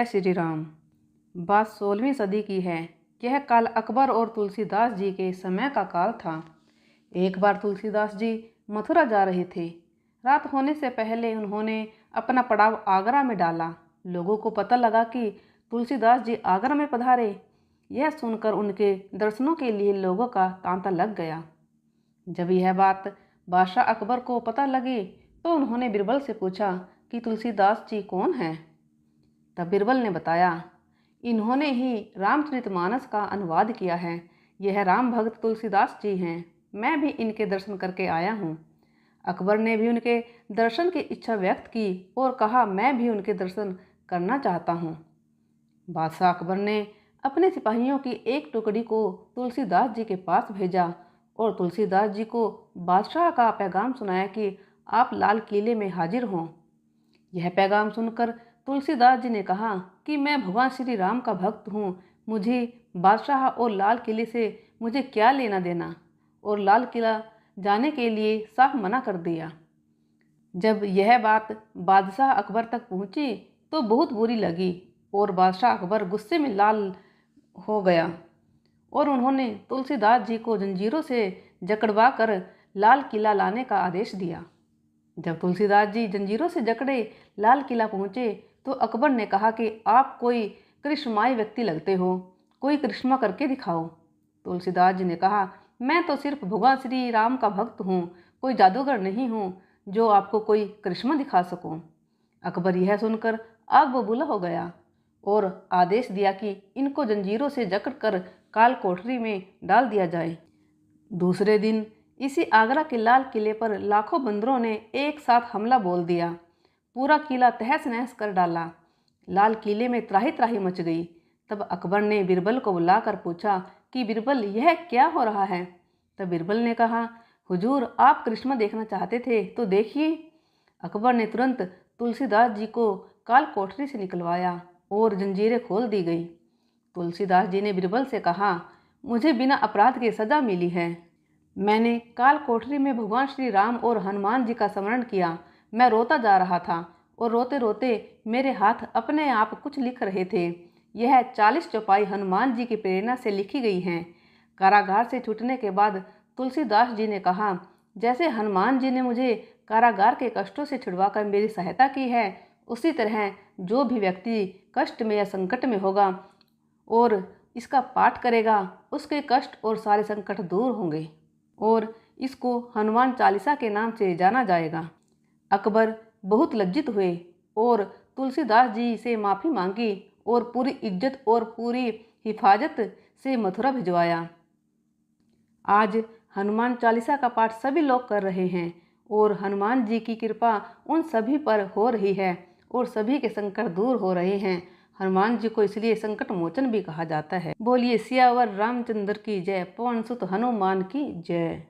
श्री राम। बात 16वीं सदी की है। यह काल अकबर और तुलसीदास जी के समय का काल था। एक बार तुलसीदास जी मथुरा जा रहे थे। रात होने से पहले उन्होंने अपना पड़ाव आगरा में डाला। लोगों को पता लगा कि तुलसीदास जी आगरा में पधारे। यह सुनकर उनके दर्शनों के लिए लोगों का तांता लग गया। जब यह बात बादशाह अकबर को पता लगी तो उन्होंने बीरबल से पूछा कि तुलसीदास जी कौन हैं। तब बीरबल ने बताया, इन्होंने ही रामचरितमानस का अनुवाद किया है। यह राम भक्त तुलसीदास जी हैं। मैं भी इनके दर्शन करके आया हूँ। अकबर ने भी उनके दर्शन की इच्छा व्यक्त की और कहा, मैं भी उनके दर्शन करना चाहता हूँ। बादशाह अकबर ने अपने सिपाहियों की एक टुकड़ी को तुलसीदास जी के पास भेजा और तुलसीदास जी को बादशाह का पैगाम सुनाया कि आप लाल किले में हाजिर हों। यह पैगाम सुनकर तुलसीदास जी ने कहा कि मैं भगवान श्री राम का भक्त हूँ। मुझे बादशाह और लाल किले से मुझे क्या लेना देना, और लाल किला जाने के लिए साफ मना कर दिया। जब यह बात बादशाह अकबर तक पहुँची तो बहुत बुरी लगी और बादशाह अकबर गुस्से में लाल हो गया और उन्होंने तुलसीदास जी को जंजीरों से जकड़वा कर लाल किला लाने का आदेश दिया। जब तुलसीदास जी जंजीरों से जकड़े लाल किला पहुँचे तो अकबर ने कहा कि आप कोई करिश्माई व्यक्ति लगते हो, कोई करिश्मा करके दिखाओ। तुलसीदास जी ने कहा, मैं तो सिर्फ भगवान श्री राम का भक्त हूँ, कोई जादूगर नहीं हूँ जो आपको कोई करिश्मा दिखा सकूँ। अकबर यह सुनकर आग बबूला हो गया और आदेश दिया कि इनको जंजीरों से जकड़ कर काल कोठरी में डाल दिया जाए। दूसरे दिन इसी आगरा के लाल किले पर लाखों बंदरों ने एक साथ हमला बोल दिया। पूरा किला तहस नहस कर डाला। लाल किले में त्राही त्राही मच गई। तब अकबर ने बीरबल को बुलाकर पूछा कि बीरबल, यह क्या हो रहा है। तब बीरबल ने कहा, हुजूर, आप करिश्मा देखना चाहते थे तो देखिए। अकबर ने तुरंत तुलसीदास जी को काल कोठरी से निकलवाया और जंजीरें खोल दी गई। तुलसीदास जी ने बीरबल से कहा, मुझे बिना अपराध के सजा मिली है। मैंने काल कोठरी में भगवान श्री राम और हनुमान जी का स्मरण किया। मैं रोता जा रहा था और रोते रोते मेरे हाथ अपने आप कुछ लिख रहे थे। यह 40 चौपाई हनुमान जी की प्रेरणा से लिखी गई हैं। कारागार से छूटने के बाद तुलसीदास जी ने कहा, जैसे हनुमान जी ने मुझे कारागार के कष्टों से छुड़वाकर मेरी सहायता की है, उसी तरह जो भी व्यक्ति कष्ट में या संकट में होगा और इसका पाठ करेगा, उसके कष्ट और सारे संकट दूर होंगे और इसको हनुमान चालीसा के नाम से जाना जाएगा। अकबर बहुत लज्जित हुए और तुलसीदास जी से माफ़ी मांगी और पूरी इज्जत और पूरी हिफाजत से मथुरा भिजवाया। आज हनुमान चालीसा का पाठ सभी लोग कर रहे हैं और हनुमान जी की कृपा उन सभी पर हो रही है और सभी के संकट दूर हो रहे हैं। हनुमान जी को इसलिए संकट मोचन भी कहा जाता है। बोलिए सियावर रामचंद्र की जय, पवन सुत हनुमान की जय।